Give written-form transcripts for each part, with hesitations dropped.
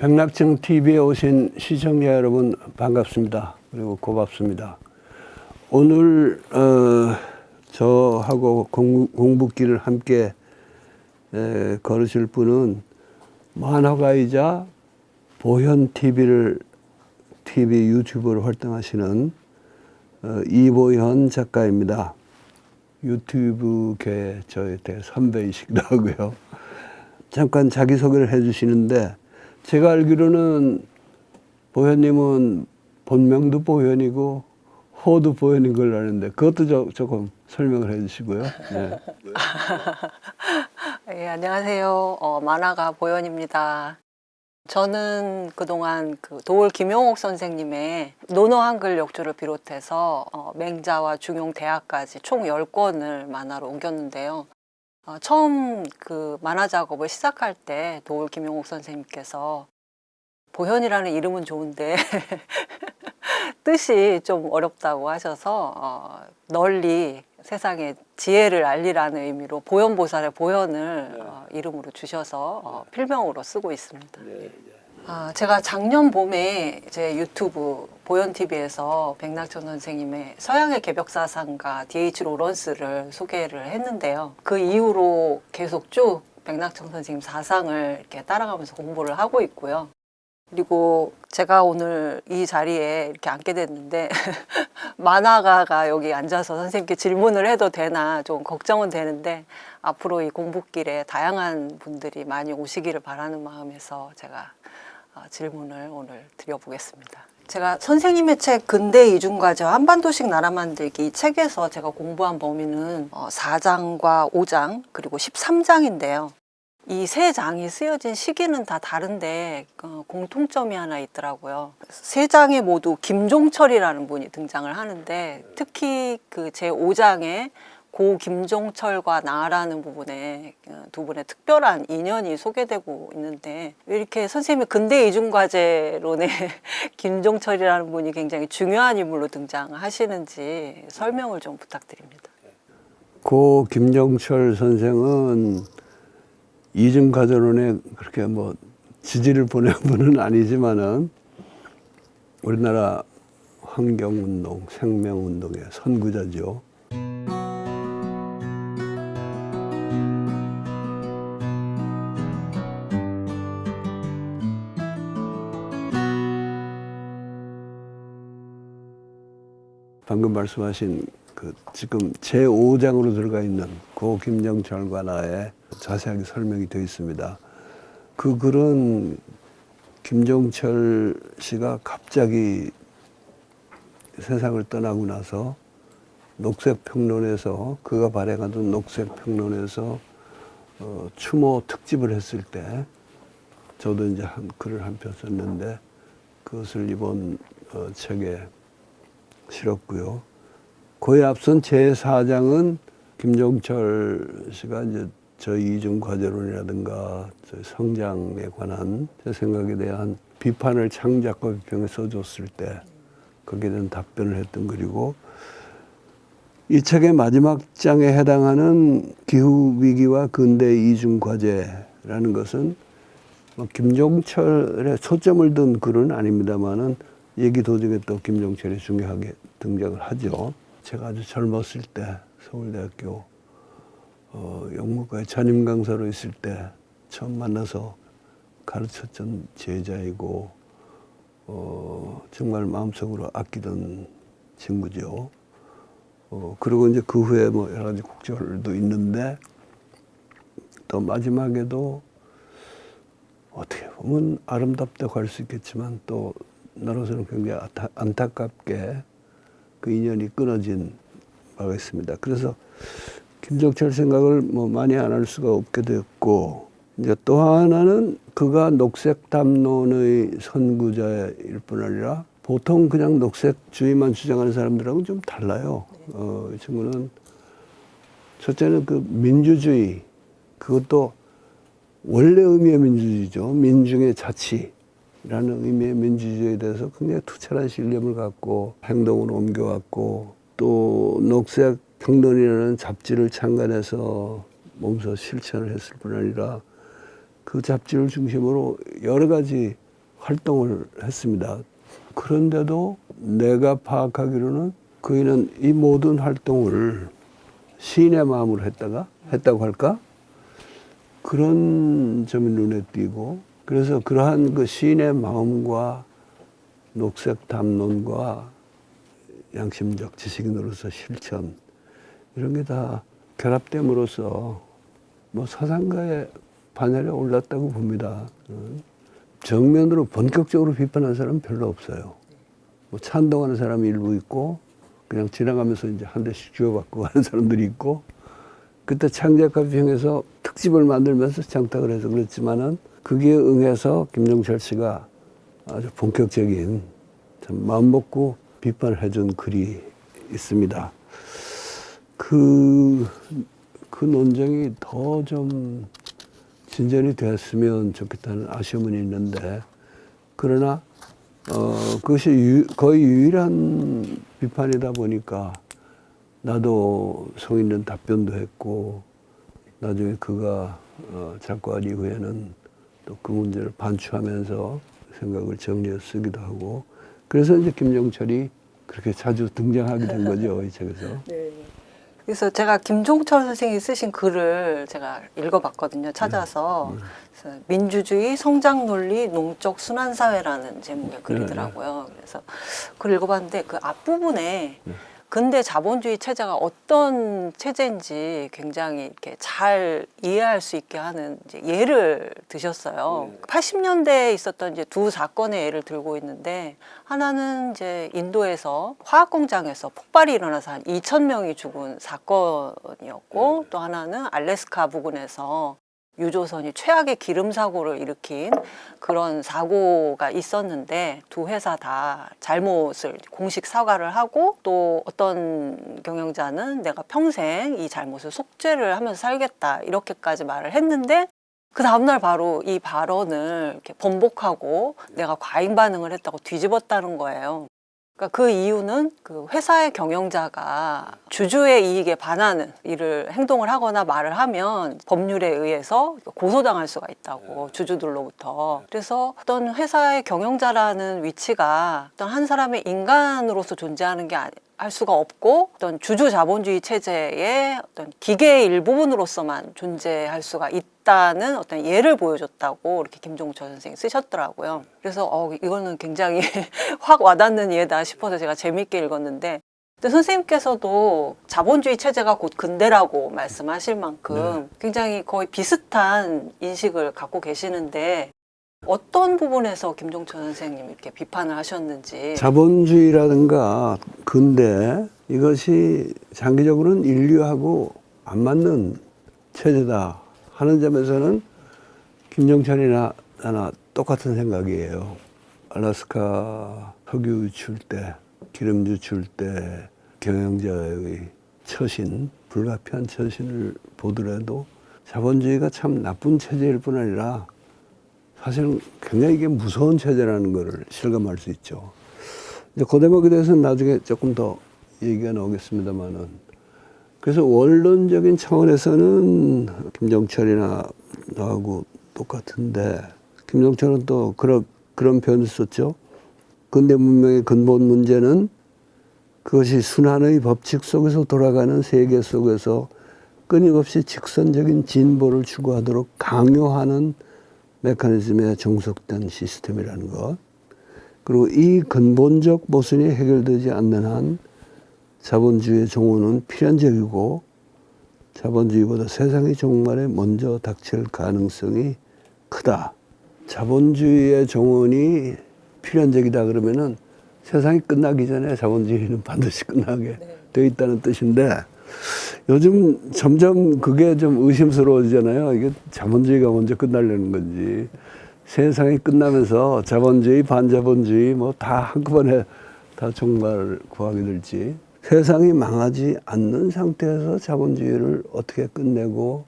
백낙청 TV에 오신 시청자 여러분 반갑습니다. 그리고 고맙습니다. 오늘 저하고 공부길을 함께 걸으실 분은 만화가이자 보현 TV 유튜브로 활동하시는 이보현 작가입니다. 유튜브계 저의 대선배이시기도 하고요. 잠깐 자기소개를 해주시는데, 제가 알기로는 보현님은 본명도 보현이고 호도 보현인 걸로 아는데, 그것도 조금 설명을 해주시고요. 네. 네, 안녕하세요. 만화가 보현입니다. 저는 그동안 도올 김용옥 선생님의 논어 한글 역주를 비롯해서 맹자와 중용 대하까지 총 10권을 만화로 옮겼는데요. 처음 만화 작업을 시작할 때 도올 김용옥 선생님께서 보현이라는 이름은 좋은데 뜻이 좀 어렵다고 하셔서 널리 세상에 지혜를 알리라는 의미로 보현보살의 보현을 이름으로 주셔서 필명으로 쓰고 있습니다. 제가 작년 봄에 제 유튜브 보현TV에서 백낙천 선생님의 서양의 개벽사상가 D.H. 로런스를 소개를 했는데요. 그 이후로 계속 쭉 백낙천 선생님 사상을 이렇게 따라가면서 공부를 하고 있고요. 그리고 제가 오늘 이 자리에 이렇게 앉게 됐는데 만화가가 여기 앉아서 선생님께 질문을 해도 되나 좀 걱정은 되는데, 앞으로 이 공부길에 다양한 분들이 많이 오시기를 바라는 마음에서 제가 질문을 오늘 드려보겠습니다. 제가 선생님의 책 근대 이중과제와 한반도식 나라 만들기, 이 책에서 제가 공부한 범위는 4장과 5장 그리고 13장인데요. 이 세 장이 쓰여진 시기는 다 다른데 공통점이 하나 있더라고요. 세 장에 모두 김종철이라는 분이 등장을 하는데, 특히 제 5장에 고 김종철과 나라는 부분에 두 분의 특별한 인연이 소개되고 있는데, 왜 이렇게 선생님이 근대 이중과제론에 김종철이라는 분이 굉장히 중요한 인물로 등장하시는지 설명을 좀 부탁드립니다. 고 김종철 선생은 이중과제론에 그렇게 지지를 보낸 분은 아니지만은 우리나라 환경운동, 생명운동의 선구자죠. 방금 말씀하신 지금 제5장으로 들어가 있는 고 김종철과 나의 자세하게 설명이 되어 있습니다. 그 글은 김종철 씨가 갑자기 세상을 떠나고 나서 녹색평론에서, 그가 발행하던 녹색평론에서 추모 특집을 했을 때, 저도 이제 글을 한 편 썼는데 그것을 이번 책에 실었고요. 그에 앞선 제4장은 김종철 씨가 이제 저희 이중과제론이라든가 저희 성장에 관한 제 생각에 대한 비판을 창작과 비평에 써줬을 때 거기에 대한 답변을 했던 글이고, 이 책의 마지막 장에 해당하는 기후위기와 근대 이중과제라는 것은 김종철의 초점을 둔 글은 아닙니다만은 얘기 도중에 또 김종철이 중요하게 등장을 하죠. 제가 아주 젊었을 때 서울대학교 영문과의 전임 강사로 있을 때 처음 만나서 가르쳤던 제자이고 정말 마음속으로 아끼던 친구죠. 그리고 이제 그 후에 여러 가지 곡절도 있는데, 또 마지막에도 어떻게 보면 아름답다고 할 수 있겠지만 또 나로서는 굉장히 안타깝게 그 인연이 끊어진 바가 있습니다. 그래서 김종철 생각을 많이 안 할 수가 없게 됐고, 이제 또 하나는 그가 녹색 담론의 선구자일 뿐 아니라 보통 그냥 녹색주의만 주장하는 사람들하고는 좀 달라요. 이 친구는 첫째는 민주주의, 그것도 원래 의미의 민주주의죠. 민중의 자치라는 의미의 민주주의에 대해서 굉장히 투철한 신념을 갖고 행동으로 옮겨왔고, 또 녹색 평론이라는 잡지를 창간해서 몸소 실천을 했을 뿐 아니라 그 잡지를 중심으로 여러 가지 활동을 했습니다. 그런데도 내가 파악하기로는 그이는 이 모든 활동을 시인의 마음으로 했다고 할까? 그런 점이 눈에 띄고, 그래서 그러한 그 시인의 마음과 녹색 담론과 양심적 지식인으로서 실천, 이런 게 다 결합됨으로써 뭐 사상가의 반열에 올랐다고 봅니다. 정면으로 본격적으로 비판하는 사람은 별로 없어요. 뭐 찬동하는 사람이 일부 있고, 그냥 지나가면서 이제 한 대씩 주워받고 가는 사람들이 있고, 그때 창작가비평에서 특집을 만들면서 장탁을 해서 그랬지만은, 거기에 응해서 김종철 씨가 아주 본격적인 참 마음 먹고 비판을 해준 글이 있습니다. 그 논쟁이 더 좀 진전이 되었으면 좋겠다는 아쉬움은 있는데, 그러나 그것이 거의 유일한 비판이다 보니까 나도 성 있는 답변도 했고, 나중에 그가 작고한 이후에는 또 그 문제를 반추하면서 생각을 정리해 쓰기도 하고, 그래서 이제 김종철이 그렇게 자주 등장하게 된 거죠, 이 책에서. 네. 그래서 제가 김종철 선생님이 쓰신 글을 제가 읽어봤거든요. 찾아서. 그래서 민주주의, 성장 논리, 농적 순환 사회라는 제목의 글이더라고요. 그래서 그걸 읽어봤는데 그 앞부분에 근대 자본주의 체제가 어떤 체제인지 굉장히 이렇게 잘 이해할 수 있게 하는 이제 예를 드셨어요. 80년대에 있었던 이제 두 사건의 예를 들고 있는데, 하나는 이제 인도에서 화학 공장에서 폭발이 일어나서 한 2,000명이 죽은 사건이었고, 또 하나는 알래스카 부근에서 유조선이 최악의 기름 사고를 일으킨 그런 사고가 있었는데, 두 회사 다 잘못을 공식 사과를 하고, 또 어떤 경영자는 내가 평생 이 잘못을 속죄를 하면서 살겠다 이렇게까지 말을 했는데, 그 다음날 바로 이 발언을 이렇게 번복하고 내가 과잉 반응을 했다고 뒤집었다는 거예요. 그러니까 그 이유는 그 회사의 경영자가 주주의 이익에 반하는 일을 행동을 하거나 말을 하면 법률에 의해서 고소당할 수가 있다고, 주주들로부터. 그래서 어떤 회사의 경영자라는 위치가 어떤 한 사람의 인간으로서 존재하는 게 할 수가 없고, 어떤 주주 자본주의 체제의 어떤 기계의 일부분으로서만 존재할 수가 있다는 어떤 예를 보여줬다고 이렇게 김종철 선생님이 쓰셨더라고요. 그래서 이거는 굉장히 확 와닿는 예다 싶어서 제가 재밌게 읽었는데, 근데 선생님께서도 자본주의 체제가 곧 근대라고 말씀하실 만큼 굉장히 거의 비슷한 인식을 갖고 계시는데, 어떤 부분에서 김종철 선생님 이렇게 비판을 하셨는지. 자본주의라든가 근대, 이것이 장기적으로는 인류하고 안 맞는 체제다 하는 점에서는 김종철이나 나나 똑같은 생각이에요. 알래스카 석유 유출 때, 기름 유출 때 경영자의 처신, 불가피한 처신을 보더라도 자본주의가 참 나쁜 체제일 뿐 아니라 사실은 굉장히 이게 무서운 체제라는 것을 실감할 수 있죠. 이제 그 대목에 대해서는 나중에 조금 더 얘기가 나오겠습니다만은, 그래서 원론적인 차원에서는 김종철이나 나하고 똑같은데, 김종철은 또 그런 표현을 썼죠. 근대 문명의 근본 문제는 그것이 순환의 법칙 속에서 돌아가는 세계 속에서 끊임없이 직선적인 진보를 추구하도록 강요하는 메커니즘에 종속된 시스템이라는 것. 그리고 이 근본적 모순이 해결되지 않는 한 자본주의의 종언은 필연적이고, 자본주의보다 세상의 종말에 먼저 닥칠 가능성이 크다. 자본주의의 종언이 필연적이다 그러면은 세상이 끝나기 전에 자본주의는 반드시 끝나게 되어 있다는 뜻인데, 요즘 점점 그게 좀 의심스러워지잖아요. 이게 자본주의가 먼저 끝나려는 건지, 세상이 끝나면서 자본주의, 반자본주의 뭐 다 한꺼번에 다 종말을 구하게 될지, 세상이 망하지 않는 상태에서 자본주의를 어떻게 끝내고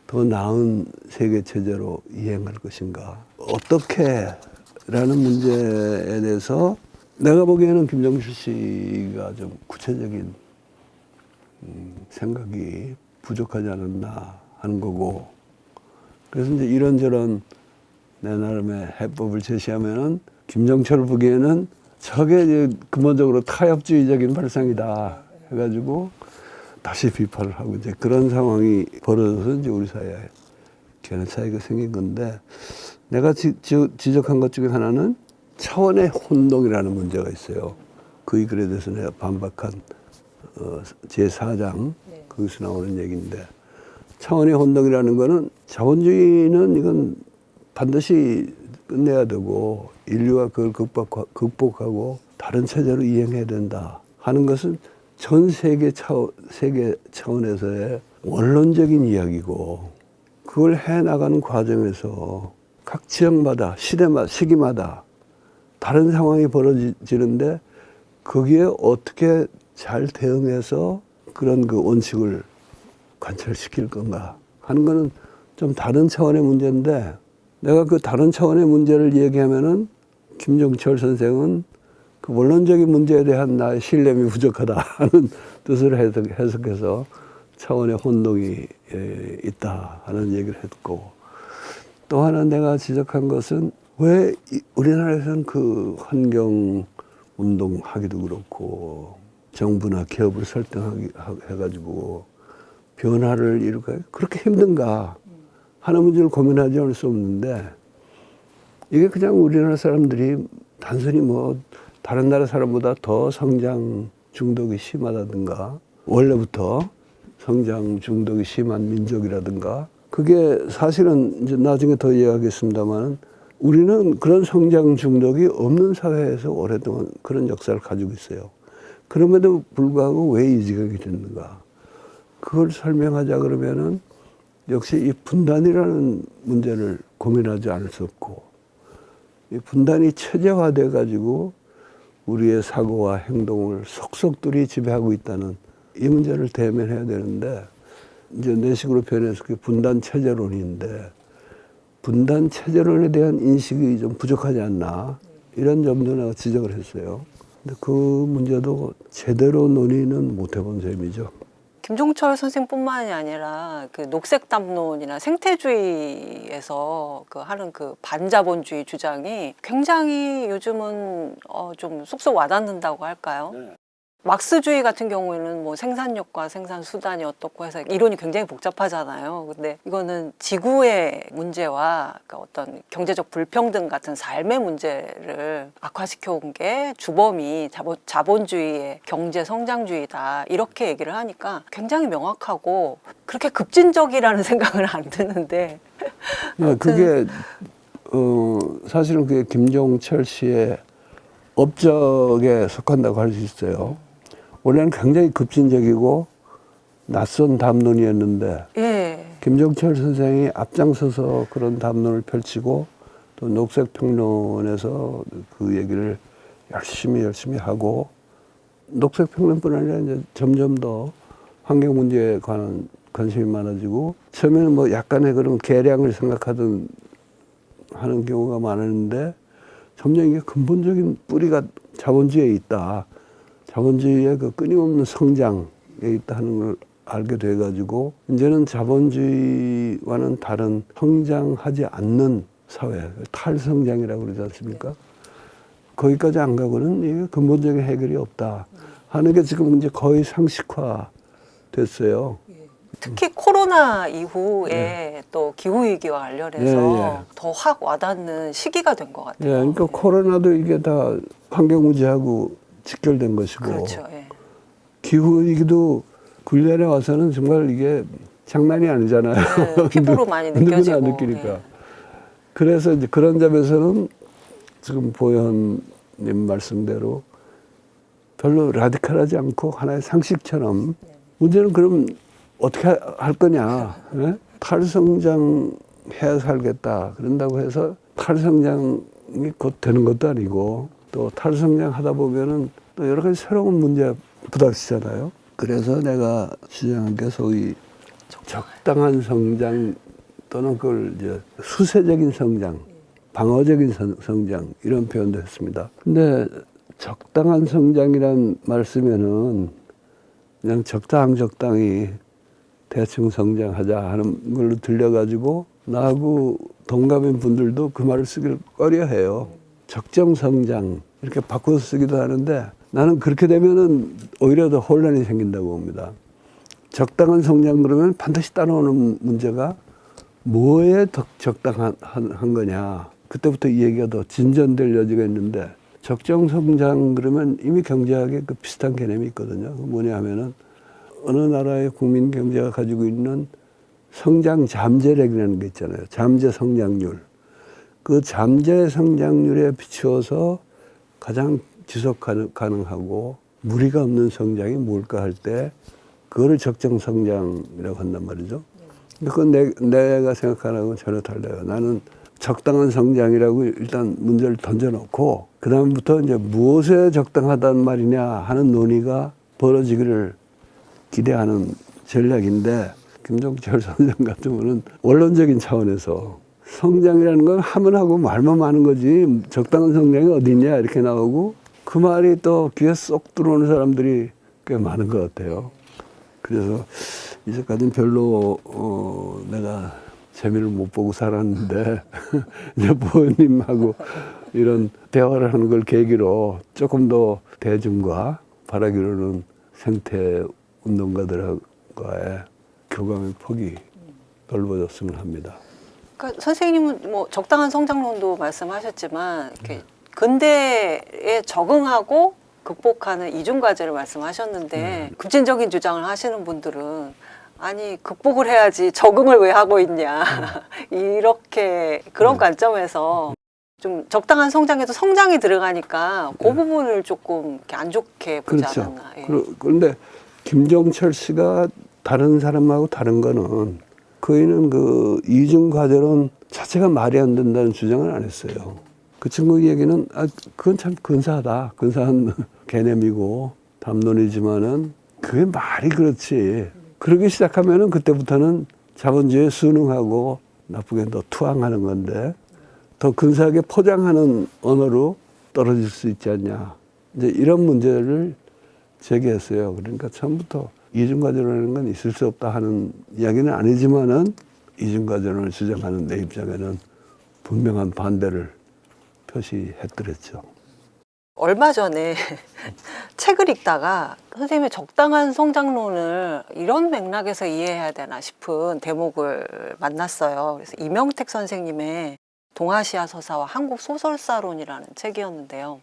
더 나은 세계체제로 이행할 것인가, 어떻게 라는 문제에 대해서 내가 보기에는 김종철 씨가 좀 구체적인 생각이 부족하지 않았나 하는 거고, 그래서 이제 이런저런 내 나름의 해법을 제시하면은 김종철 보기에는 저게 이제 근본적으로 타협주의적인 발상이다 해가지고 다시 비판을 하고 이제 그런 상황이 벌어져서 이제 우리 사회에 견해 차이가 생긴 건데 내가 지적한 것 중에 하나는 차원의 혼동이라는 문제가 있어요. 그 이 글에 대해서 내가 반박한 제4장 거기서 나오는 얘기인데 차원의 혼동이라는 거는 자본주의는 이건 반드시 끝내야 되고 인류가 그걸 극복하고 다른 체제로 이행해야 된다 하는 것은 전 세계 차원에서의 원론적인 이야기고 그걸 해나가는 과정에서 각 지역마다 시기마다 다른 상황이 벌어지는데 거기에 어떻게 잘 대응해서 그런 그 원칙을 관철시킬 건가 하는 거는 좀 다른 차원의 문제인데 내가 그 다른 차원의 문제를 얘기하면은 김종철 선생은 그 원론적인 문제에 대한 나의 신뢰감이 부족하다 하는 뜻을 해석해서 차원의 혼동이 있다 하는 얘기를 했고 또 하나 내가 지적한 것은 왜 우리나라에서는 그 환경 운동하기도 그렇고 정부나 기업을 설득해가지고 변화를 이루기가 그렇게 힘든가 하는 문제를 고민하지 않을 수 없는데 이게 그냥 우리나라 사람들이 단순히 뭐 다른 나라 사람보다 더 성장 중독이 심하다든가 원래부터 성장 중독이 심한 민족이라든가 그게 사실은 이제 나중에 더 이야기하겠습니다만 우리는 그런 성장 중독이 없는 사회에서 오랫동안 그런 역사를 가지고 있어요. 그럼에도 불구하고 왜 이 지경이 됐는가? 그걸 설명하자 그러면은 역시 이 분단이라는 문제를 고민하지 않을 수 없고 이 분단이 체제화돼 가지고 우리의 사고와 행동을 속속들이 지배하고 있다는 이 문제를 대면해야 되는데 이제 내 식으로 표현해서 그게 분단 체제론인데 분단 체제론에 대한 인식이 좀 부족하지 않나 이런 점도 내가 지적을 했어요. 근데 그 문제도 제대로 논의는 못 해본 셈이죠. 김종철 선생뿐만이 아니라 그 녹색 담론이나 생태주의에서 그 하는 그 반자본주의 주장이 굉장히 요즘은 좀 쏙쏙 와닿는다고 할까요? 네. 막스주의 같은 경우에는 뭐 생산력과 생산 수단이 어떻고 해서 이론이 굉장히 복잡하잖아요. 근데 이거는 지구의 문제와 그 어떤 경제적 불평등 같은 삶의 문제를 악화시켜 온 게 주범이 자본주의의 경제 성장주의다. 이렇게 얘기를 하니까 굉장히 명확하고 그렇게 급진적이라는 생각은 안 드는데. 네, 그게 사실은 그게 김종철 씨의 업적에 속한다고 할 수 있어요. 원래는 굉장히 급진적이고 낯선 담론이었는데 예. 김종철 선생이 앞장서서 그런 담론을 펼치고 또 녹색평론에서 그 얘기를 열심히 하고 녹색평론뿐 아니라 이제 점점 더 환경 문제에 관한 관심이 많아지고 처음에는 뭐 약간의 그런 계량을 생각하던 하는 경우가 많았는데 점점 이게 근본적인 뿌리가 자본주의에 있다. 자본주의의 그 끊임없는 성장에 있다 하는 걸 알게 돼가지고 이제는 자본주의와는 다른 성장하지 않는 사회, 탈성장이라고 그러지 않습니까? 거기까지 안 가고는 이게 근본적인 해결이 없다 하는 게 지금 이제 거의 상식화 됐어요. 특히 코로나 이후에 또 기후위기와 관련해서 더 확 와닿는 시기가 된 것 같아요. 그러니까 코로나도 이게 다 환경문제하고 직결된 것이고 그렇죠. 기후위기도 근련에 와서는 정말 이게 장난이 아니잖아요. 피부로 많이 느껴지고. 누구나 느끼니까. 그래서 이제 그런 점에서는 지금 보현님 말씀대로 별로 라디칼하지 않고 하나의 상식처럼 문제는 그럼 어떻게 할 거냐. 네? 탈성장해야 살겠다. 그런다고 해서 탈성장이 곧 되는 것도 아니고 또 탈성장 하다 보면은 또 여러 가지 새로운 문제에 부닥치잖아요. 그래서 내가 주장한 게 소위 적당한 성장 또는 그걸 이제 수세적인 성장, 방어적인 성장 이런 표현도 했습니다. 근데 적당한 성장이란 말 쓰면은 그냥 적당히 대충 성장하자 하는 걸로 들려가지고 나하고 동갑인 분들도 그 말을 쓰길 꺼려해요. 적정성장 이렇게 바꿔서 쓰기도 하는데 나는 그렇게 되면은 오히려 더 혼란이 생긴다고 봅니다. 적당한 성장 그러면 반드시 따라오는 문제가 뭐에 적당한 거냐. 그때부터 이 얘기가 더 진전될 여지가 있는데 적정 성장 그러면 이미 경제학에 그 비슷한 개념이 있거든요. 그 뭐냐 하면은 어느 나라의 국민 경제가 가지고 있는 성장 잠재력이라는 게 있잖아요. 잠재 성장률. 그 잠재 성장률에 비추어서 가장 지속 가능하고 무리가 없는 성장이 뭘까 할 때 그거를 적정 성장이라고 한단 말이죠. 그건 내가 생각하는 건 전혀 달라요. 나는 적당한 성장이라고 일단 문제를 던져놓고 그 다음부터 이제 무엇에 적당하단 말이냐 하는 논의가 벌어지기를 기대하는 전략인데 김종철 선생 같은 경우는 원론적인 차원에서 성장이라는 건 하면 하고 말만 하는 거지 적당한 성장이 어디 있냐 이렇게 나오고 그 말이 또 귀에 쏙 들어오는 사람들이 꽤 많은 것 같아요. 그래서 이제까지는 별로 내가 재미를 못 보고 살았는데 이제 부모님하고 이런 대화를 하는 걸 계기로 조금 더 대중과 바라기로는 생태 운동가들과의 교감의 폭이 넓어졌으면 합니다. 그러니까 선생님은 뭐 적당한 성장론도 말씀하셨지만 이렇게 근대에 적응하고 극복하는 이중 과제를 말씀하셨는데 급진적인 주장을 하시는 분들은 아니 극복을 해야지 적응을 왜 하고 있냐 이렇게 그런 관점에서 좀 적당한 성장에도 성장이 들어가니까 그 부분을 조금 이렇게 안 좋게 보지 그렇죠. 않았나. 예. 그런데 김종철 씨가 다른 사람하고 다른 거는 그이는 그 이중 과제론 자체가 말이 안 된다는 주장을 안 했어요. 그 친구 얘기는 그건 참 근사하다. 근사한 개념이고 담론이지만은 그게 말이 그렇지. 그러기 시작하면은 그때부터는 자본주의에 순응하고 나쁘게 더 투항하는 건데 더 근사하게 포장하는 언어로 떨어질 수 있지 않냐. 이제 이런 문제를 제기했어요. 그러니까 처음부터 이중과제론이라는 건 있을 수 없다 하는 이야기는 아니지만은 이중과제론을 주장하는 내 입장에는 분명한 반대를 표시했더랬죠. 얼마 전에 책을 읽다가 선생님의 적당한 성장론을 이런 맥락에서 이해해야 되나 싶은 대목을 만났어요. 그래서 이명택 선생님의 동아시아 서사와 한국 소설사론이라는 책이었는데요.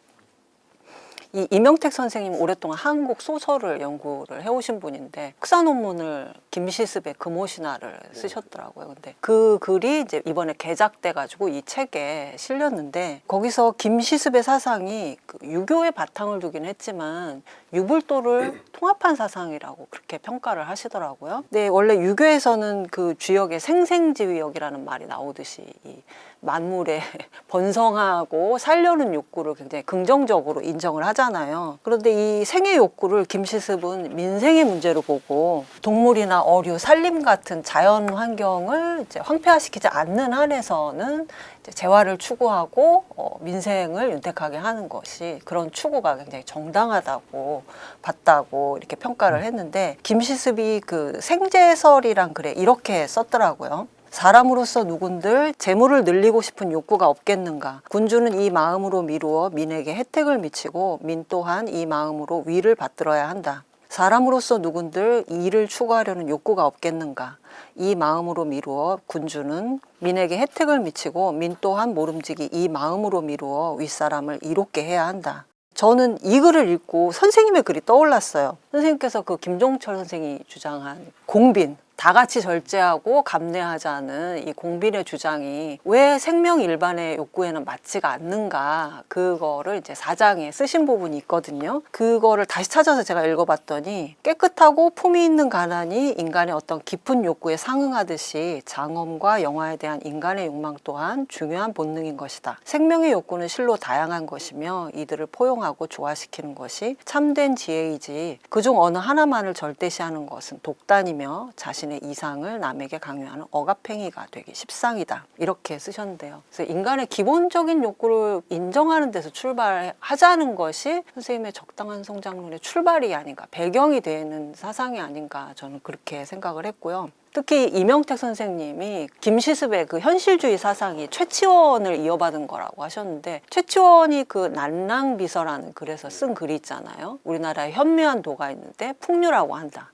이 이명택 선생님 오랫동안 한국 소설을 연구를 해오신 분인데 석사 논문을 김시습의 금오신화를 쓰셨더라고요. 근데 그 글이 이제 이번에 개작돼 가지고 이 책에 실렸는데 거기서 김시습의 사상이 그 유교의 바탕을 두긴 했지만 유불도를 통합한 사상이라고 그렇게 평가를 하시더라고요. 근데 원래 유교에서는 그 주역의 생생지위역이라는 말이 나오듯이 이 만물의 번성하고 살려는 욕구를 굉장히 긍정적으로 인정을 하잖아요. 그런데 이 생의 욕구를 김시습은 민생의 문제로 보고 동물이나 어류, 산림 같은 자연 환경을 이제 황폐화시키지 않는 한에서는 이제 재화를 추구하고 민생을 윤택하게 하는 것이 그런 추구가 굉장히 정당하다고 봤다고 이렇게 평가를 했는데 김시습이 그 생제설이란 글에 이렇게 썼더라고요. 사람으로서 누군들 재물을 늘리고 싶은 욕구가 없겠는가. 군주는 이 마음으로 미루어 민에게 혜택을 미치고 민 또한 이 마음으로 위를 받들어야 한다. 사람으로서 누군들 이를 추구하려는 욕구가 없겠는가. 이 마음으로 미루어 군주는 민에게 혜택을 미치고 민 또한 모름지기 이 마음으로 미루어 윗사람을 이롭게 해야 한다. 저는 이 글을 읽고 선생님의 글이 떠올랐어요. 선생님께서 그 김종철 선생이 주장한 공빈, 다 같이 절제하고 감내하자는 이 공빈의 주장이 왜 생명 일반의 욕구에는 맞지가 않는가, 그거를 이제 4장에 쓰신 부분이 있거든요. 그거를 다시 찾아서 제가 읽어봤더니 깨끗하고 품위 있는 가난이 인간의 어떤 깊은 욕구에 상응하듯이 장엄과 영화에 대한 인간의 욕망 또한 중요한 본능인 것이다. 생명의 욕구는 실로 다양한 것이며 이들을 포용하고 조화시키는 것이 참된 지혜이지 그중 어느 하나만을 절대시하는 것은 독단이며 자신의 이상을 남에게 강요하는 억압행위가 되기 십상이다. 이렇게 쓰셨는데요. 그래서 인간의 기본적인 욕구를 인정하는 데서 출발하자는 것이 선생님의 적당한 성장론의 출발이 아닌가, 배경이 되는 사상이 아닌가, 저는 그렇게 생각을 했고요. 특히 이명택 선생님이 김시습의 그 현실주의 사상이 최치원을 이어받은 거라고 하셨는데, 최치원이 그 난랑비서라는 글에서 쓴 글이 있잖아요. 우리나라에 현묘한 도가 있는데 풍류라고 한다.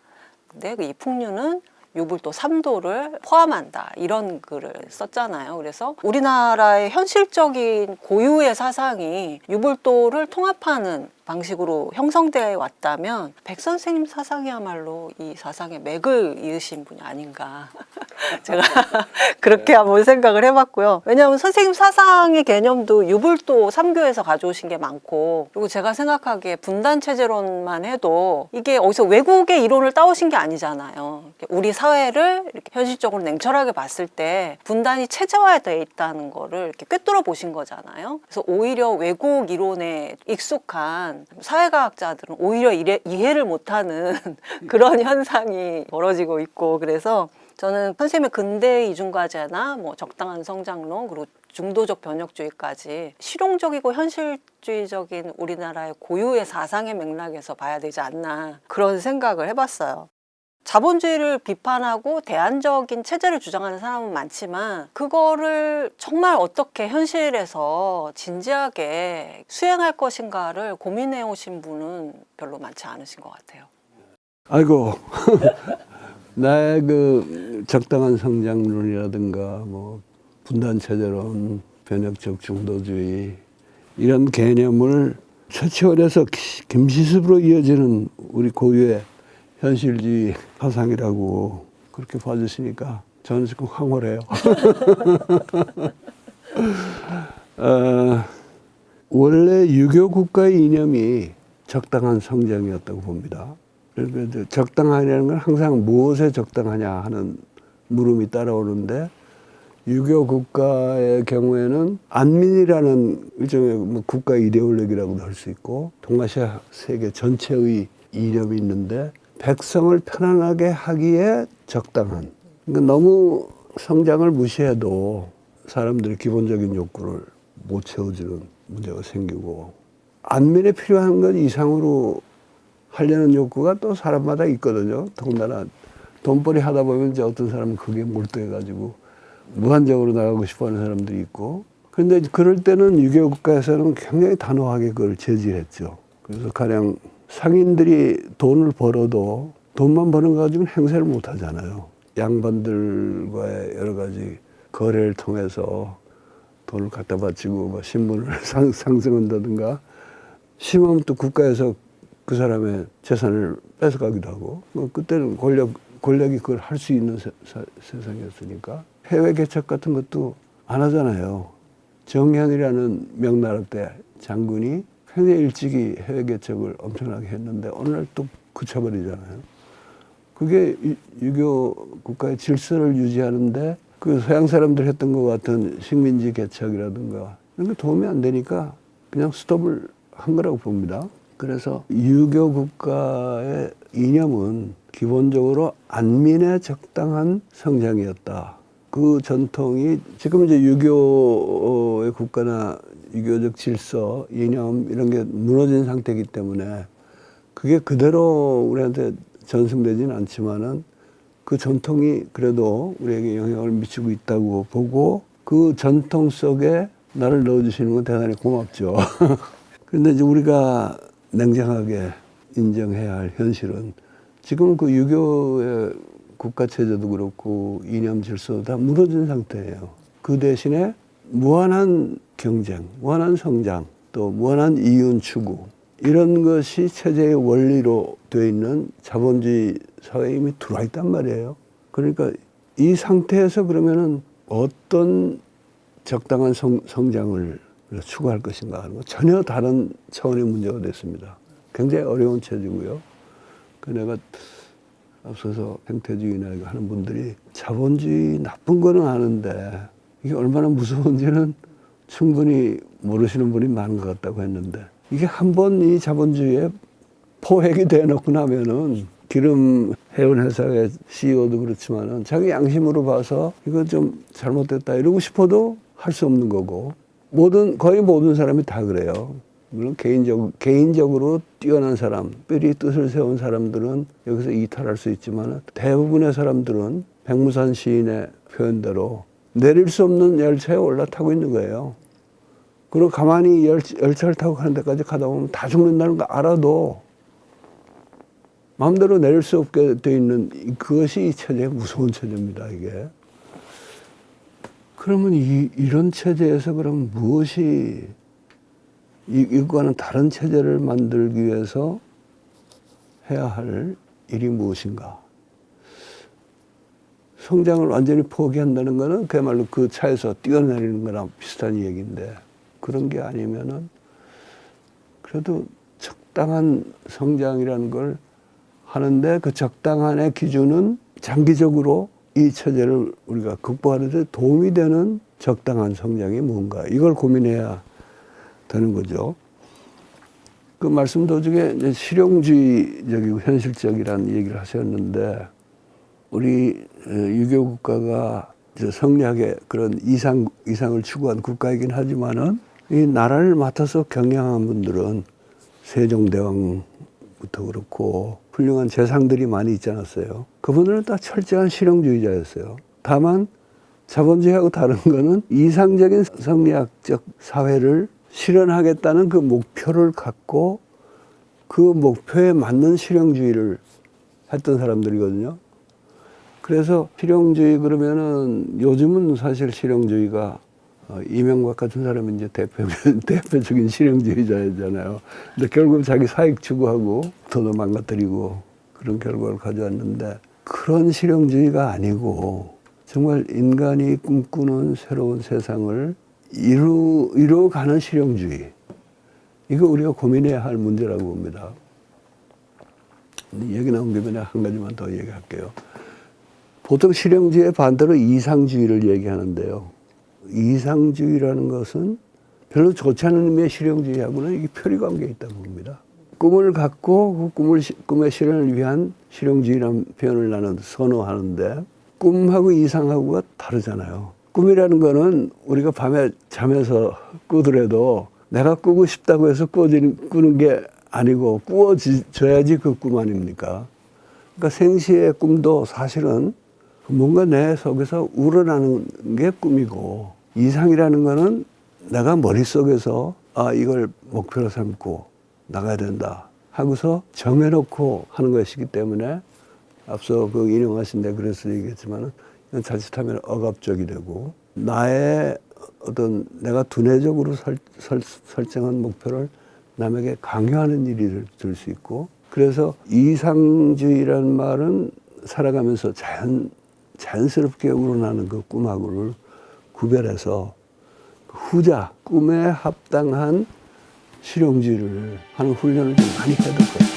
근데 이 풍류는 유불도 3도를 포함한다, 이런 글을 썼잖아요. 그래서 우리나라의 현실적인 고유의 사상이 유불도를 통합하는 방식으로 형성되어 왔다면 백 선생님 사상이야말로 이 사상의 맥을 이으신 분이 아닌가 제가 그렇게 한번 생각을 해봤고요. 왜냐하면 선생님 사상의 개념도 유불도 3교에서 가져오신 게 많고, 그리고 제가 생각하기에 분단체제론만 해도 이게 어디서 외국의 이론을 따오신 게 아니잖아요. 우리 사회를 이렇게 현실적으로 냉철하게 봤을 때 분단이 체제화되어 있다는 거를 이렇게 꿰뚫어 보신 거잖아요. 그래서 오히려 외국 이론에 익숙한 사회과학자들은 오히려 이해를 못하는 그런 현상이 벌어지고 있고, 그래서 저는 선생님의 근대 이중과제나 뭐 적당한 성장론, 그리고 중도적 변혁주의까지 실용적이고 현실주의적인 우리나라의 고유의 사상의 맥락에서 봐야 되지 않나, 그런 생각을 해봤어요. 자본주의를 비판하고 대안적인 체제를 주장하는 사람은 많지만 그거를 정말 어떻게 현실에서 진지하게 수행할 것인가를 고민해 오신 분은 별로 많지 않으신 것 같아요. 아이고 나의 그 적당한 성장론이라든가 뭐 분단체제론, 변혁적 중도주의 이런 개념을 최치원에서 김시습으로 이어지는 우리 고유의 현실주의 사상이라고 그렇게 봐주시니까 저는 지금 황홀해요. 원래 유교 국가의 이념이 적당한 성장이었다고 봅니다. 그러니까 적당하냐는 건 항상 무엇에 적당하냐 하는 물음이 따라오는데, 유교 국가의 경우에는 안민이라는 일종의 뭐 국가 이데올로기라고도 할 수 있고 동아시아 세계 전체의 이념이 있는데, 백성을 편안하게 하기에 적당한, 그러니까 너무 성장을 무시해도 사람들의 기본적인 욕구를 못 채워주는 문제가 생기고, 안민에 필요한 것 이상으로 하려는 욕구가 또 사람마다 있거든요. 더군다나 돈벌이 하다 보면 이제 어떤 사람은 그게 몰두해가지고 무한적으로 나가고 싶어하는 사람들이 있고, 그런데 그럴 때는 유교 국가에서는 굉장히 단호하게 그걸 제지했죠. 그래서 가령 상인들이 돈을 벌어도 돈만 버는 거 가지고는 행세를 못 하잖아요. 양반들과의 여러 가지 거래를 통해서 돈을 갖다 바치고 뭐 신분을 상승한다든가, 심하면 또 국가에서 그 사람의 재산을 뺏어가기도 하고, 뭐 그때는 권력이 그걸 할 수 있는 세상이었으니까 해외 개척 같은 것도 안 하잖아요. 정현이라는 명나라 때 장군이 굉장히 일찍이 해외 개척을 엄청나게 했는데 어느 날 또 그쳐버리잖아요. 그게 유교 국가의 질서를 유지하는데 그 서양 사람들 했던 것 같은 식민지 개척이라든가 이런 게 도움이 안 되니까 그냥 스톱을 한 거라고 봅니다. 그래서 유교 국가의 이념은 기본적으로 안민의 적당한 성장이었다. 그 전통이 지금 이제 유교의 국가나 유교적 질서, 이념 이런 게 무너진 상태이기 때문에 그게 그대로 우리한테 전승되지는 않지만은 그 전통이 그래도 우리에게 영향을 미치고 있다고 보고 그 전통 속에 나를 넣어주시는 건 대단히 고맙죠. 그런데 이제 우리가 냉정하게 인정해야 할 현실은 지금 그 유교의 국가체제도 그렇고 이념 질서도 다 무너진 상태예요. 그 대신에 무한한 경쟁, 무한한 성장, 또 무한한 이윤 추구 이런 것이 체제의 원리로 되어 있는 자본주의 사회에 이미 들어와 있단 말이에요. 그러니까 이 상태에서 그러면은 어떤 적당한 성장을 추구할 것인가 하는 건 전혀 다른 차원의 문제가 됐습니다. 굉장히 어려운 체제고요. 그 내가 앞서서 생태주의나 이거 하는 분들이 자본주의 나쁜 거는 아는데 이게 얼마나 무서운지는 충분히 모르시는 분이 많은 것 같다고 했는데, 이게 한번 이 자본주의에 포획이 되어놓고 나면은 기름 해운 회사의 CEO도 그렇지만은 자기 양심으로 봐서 이거 좀 잘못됐다 이러고 싶어도 할 수 없는 거고, 거의 모든 사람이 다 그래요. 물론 개인적으로 뛰어난 사람, 뼈리 뜻을 세운 사람들은 여기서 이탈할 수 있지만 대부분의 사람들은 백무산 시인의 표현대로 내릴 수 없는 열차에 올라타고 있는 거예요. 그리고 가만히 열차를 타고 가는 데까지 가다 보면 다 죽는다는 거 알아도 마음대로 내릴 수 없게 돼 있는 그것이 이 체제의 무서운 체제입니다, 이게. 그러면 이런 체제에서 그럼 무엇이 이거와는 다른 체제를 만들기 위해서 해야 할 일이 무엇인가? 성장을 완전히 포기한다는 것은 그야말로 그 차에서 뛰어내리는 거랑 비슷한 얘기인데 그런 게 아니면은 그래도 적당한 성장이라는 걸 하는데 그 적당한의 기준은 장기적으로 이 체제를 우리가 극복하는 데 도움이 되는 적당한 성장이 뭔가 이걸 고민해야 되는 거죠. 그 말씀 도중에 이제 실용주의적이고 현실적이라는 얘기를 하셨는데 우리 유교 국가가 성리학의 그런 이상을 추구한 국가이긴 하지만은 이 나라를 맡아서 경영한 분들은 세종대왕부터 그렇고 훌륭한 재상들이 많이 있지 않았어요. 그분들은 다 철저한 실용주의자였어요. 다만 자본주의하고 다른 거는 이상적인 성리학적 사회를 실현하겠다는 그 목표를 갖고 그 목표에 맞는 실용주의를 했던 사람들이거든요. 그래서 실용주의 그러면은 요즘은 사실 실용주의가 이명박 같은 사람이 이제 대표적인 실용주의자잖아요. 근데 결국 자기 사익 추구하고 돈을 망가뜨리고 그런 결과를 가져왔는데 그런 실용주의가 아니고 정말 인간이 꿈꾸는 새로운 세상을 이루어가는 실용주의. 이거 우리가 고민해야 할 문제라고 봅니다. 얘기 나온 김에 한 가지만 더 얘기할게요. 보통 실용주의의 반대로 이상주의를 얘기하는데요. 이상주의라는 것은 별로 좋지 않은 의미의 실용주의하고는 이게 표리관계에 있다고 봅니다. 꿈을 갖고 그 꿈의 실현을 위한 실용주의라는 표현을 나는 선호하는데 꿈하고 이상하고가 다르잖아요. 꿈이라는 거는 우리가 밤에 잠에서 꾸더라도 내가 꾸고 싶다고 해서 꾸는 게 아니고 꾸어져야지 그 꿈 아닙니까? 그러니까 생시의 꿈도 사실은 뭔가 내 속에서 우러나는 게 꿈이고 이상이라는 거는 내가 머릿속에서 이걸 목표로 삼고 나가야 된다 하고서 정해놓고 하는 것이기 때문에 앞서 그 인용하신 데 그래서 얘기했지만은 자칫하면 억압적이 되고 나의 어떤 내가 두뇌적으로 설정한 목표를 남에게 강요하는 일이 될 수 있고 그래서 이상주의라는 말은 살아가면서 자연스럽게 우러나는 그 꿈하고를 구별해서 후자 꿈에 합당한 실용주의를 하는 훈련을 좀 많이 해야 될 것 같아요.